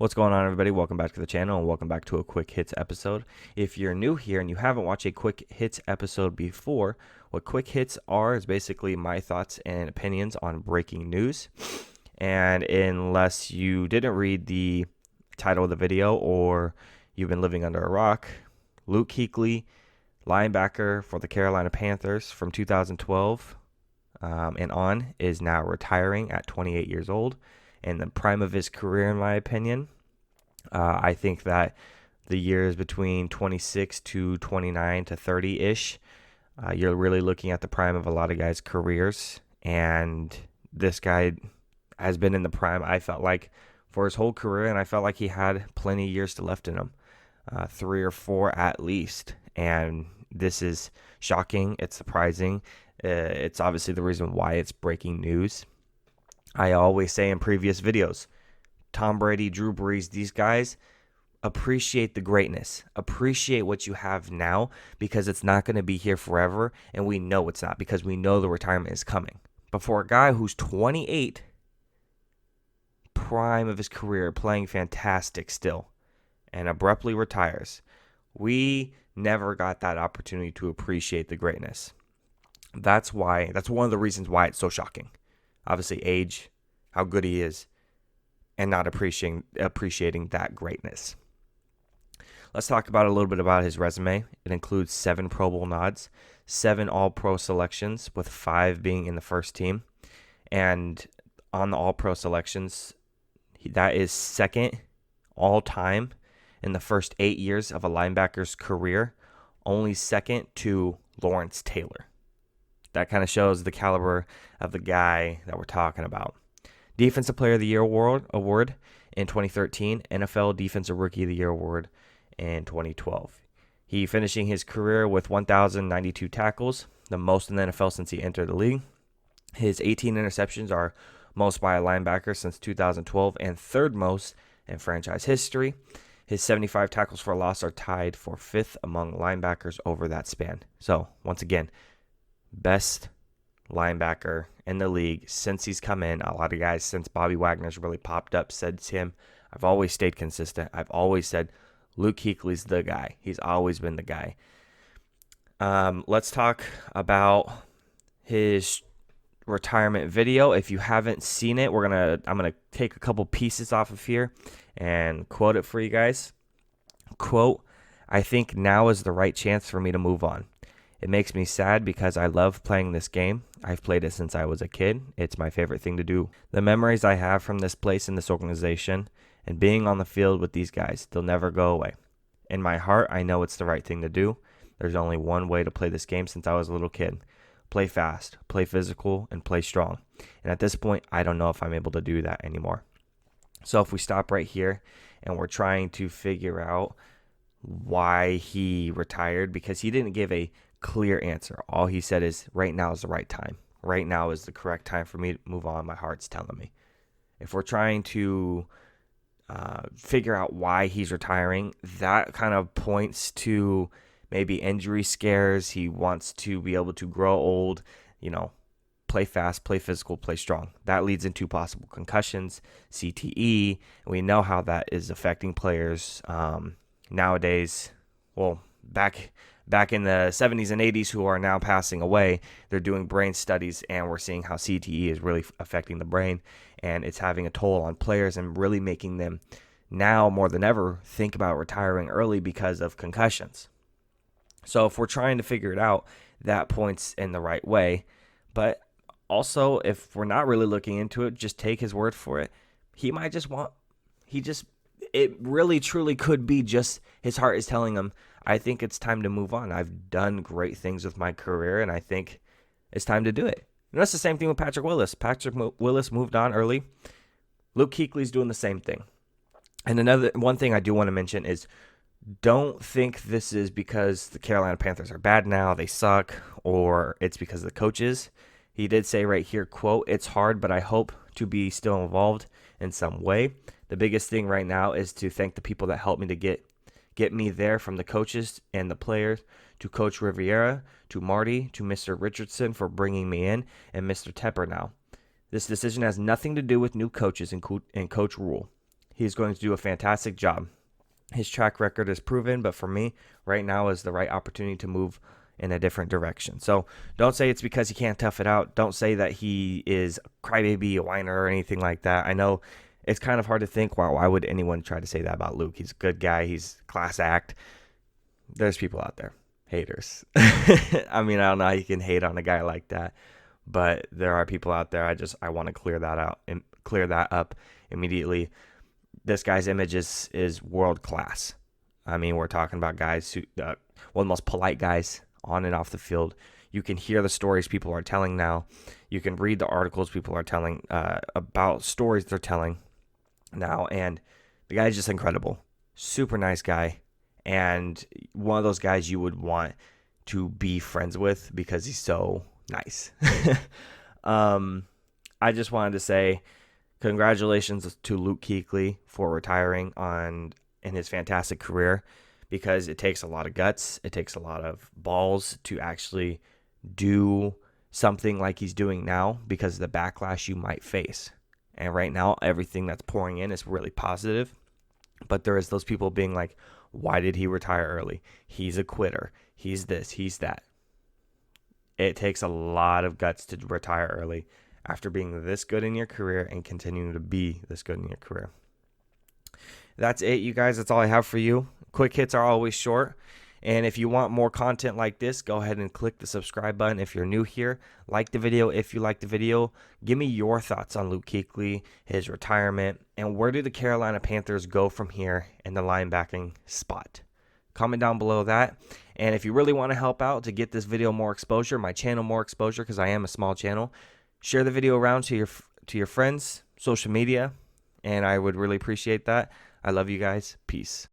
What's going on, everybody? Welcome back to the channel and welcome back to a Quick Hits episode. If you're new here and you haven't watched a Quick Hits episode before, what Quick Hits are is basically my thoughts and opinions on breaking news. And unless you didn't read the title of the video or you've been living under a rock, Luke Kuechly, linebacker for the Carolina Panthers from 2012 and on, is now retiring at 28 years old. In the prime of his career, in my opinion. I think that the years between 26 to 29 to 30-ish, you're really looking at the prime of a lot of guys' careers. And this guy has been in the prime, I felt like, for his whole career, and I felt like he had plenty of years left in him, 3 or 4 at least. And this is shocking. It's surprising. It's obviously the reason why it's breaking news. I always say in previous videos, Tom Brady, Drew Brees, these guys, appreciate the greatness. Appreciate what you have now, because it's not going to be here forever, and we know it's not, because we know the retirement is coming. But for a guy who's 28, prime of his career, playing fantastic still, and abruptly retires, we never got that opportunity to appreciate the greatness. That's one of the reasons why it's so shocking. Obviously, age, how good he is, and not appreciating that greatness. Let's talk about a little bit about his resume. It includes 7 Pro Bowl nods, 7 All-Pro selections, with 5 being in the first team. And on the All-Pro selections, that is second all-time in the first 8 years of a linebacker's career, only second to Lawrence Taylor. That kind of shows the caliber of the guy that we're talking about. Defensive Player of the Year award in 2013, NFL Defensive Rookie of the Year award in 2012. He finishing his career with 1,092 tackles, the most in the NFL since he entered the league. His 18 interceptions are most by a linebacker since 2012 and third most in franchise history. His 75 tackles for loss are tied for 5th among linebackers over that span. So, once again, best linebacker in the league since he's come in. A lot of guys since Bobby Wagner's really popped up said to him, I've always stayed consistent. I've always said Luke Kuechly's the guy. He's always been the guy. Let's talk about his retirement video. If you haven't seen it, I'm gonna take a couple pieces off of here and quote it for you guys. Quote, "I think now is the right chance for me to move on. It makes me sad because I love playing this game. I've played it since I was a kid. It's my favorite thing to do. The memories I have from this place and this organization and being on the field with these guys, they'll never go away. In my heart, I know it's the right thing to do. There's only one way to play this game since I was a little kid. Play fast, play physical, and play strong. And at this point, I don't know if I'm able to do that anymore." So if we stop right here and we're trying to figure out why he retired, because he didn't give a clear answer. All he said is, right now is the right time. Right now is the correct time for me to move on. My heart's telling me. If we're trying to figure out why he's retiring, that kind of points to maybe injury scares. He wants to be able to grow old, play fast, play physical, play strong. That leads into possible concussions, CTE. And we know how that is affecting players nowadays. Well, back in the 70s and 80s who are now passing away, they're doing brain studies, and we're seeing how CTE is really affecting the brain, and it's having a toll on players and really making them now more than ever think about retiring early because of concussions. So if we're trying to figure it out, that points in the right way. But also, if we're not really looking into it, just take his word for it. It really truly could be just his heart is telling him, I think it's time to move on. I've done great things with my career, and I think it's time to do it. And that's the same thing with Patrick Willis. Patrick Willis moved on early. Luke Kuechly's doing the same thing. And one thing I do want to mention is, don't think this is because the Carolina Panthers are bad now, they suck, or it's because of the coaches. He did say right here, quote, "It's hard, but I hope to be still involved in some way. The biggest thing right now is to thank the people that helped me to get me there, from the coaches and the players, to Coach Riviera, to Marty, to Mr. Richardson for bringing me in, and Mr. Tepper now. This decision has nothing to do with new coaches and Coach Rule. He's going to do a fantastic job. His track record is proven, but for me, right now is the right opportunity to move in a different direction. So don't say it's because he can't tough it out. Don't say that he is a crybaby, a whiner, or anything like that. I know it's kind of hard to think, why would anyone try to say that about Luke? He's a good guy. He's class act. There's people out there, haters. I mean, I don't know how you can hate on a guy like that, but there are people out there. I want to clear that out and clear that up immediately. This guy's image is world class. I mean, we're talking about guys who, one of the most polite guys on and off the field. You can hear the stories people are telling now. You can read the articles people are telling about stories they're telling now. And the guy's just incredible. Super nice guy. And one of those guys you would want to be friends with because he's so nice. I just wanted to say congratulations to Luke Kuechly for retiring in his fantastic career, because it takes a lot of guts. It takes a lot of balls to actually do something like he's doing now because of the backlash you might face. And right now, everything that's pouring in is really positive. But there is those people being like, why did he retire early? He's a quitter. He's this, he's that. It takes a lot of guts to retire early after being this good in your career and continuing to be this good in your career. That's it, you guys. That's all I have for you. Quick hits are always short. And if you want more content like this, go ahead and click the subscribe button if you're new here. Like the video if you like the video. Give me your thoughts on Luke Kuechly, his retirement, and where do the Carolina Panthers go from here in the linebacking spot? Comment down below that. And if you really want to help out to get this video more exposure, my channel more exposure, because I am a small channel, share the video around to your friends, social media, and I would really appreciate that. I love you guys. Peace.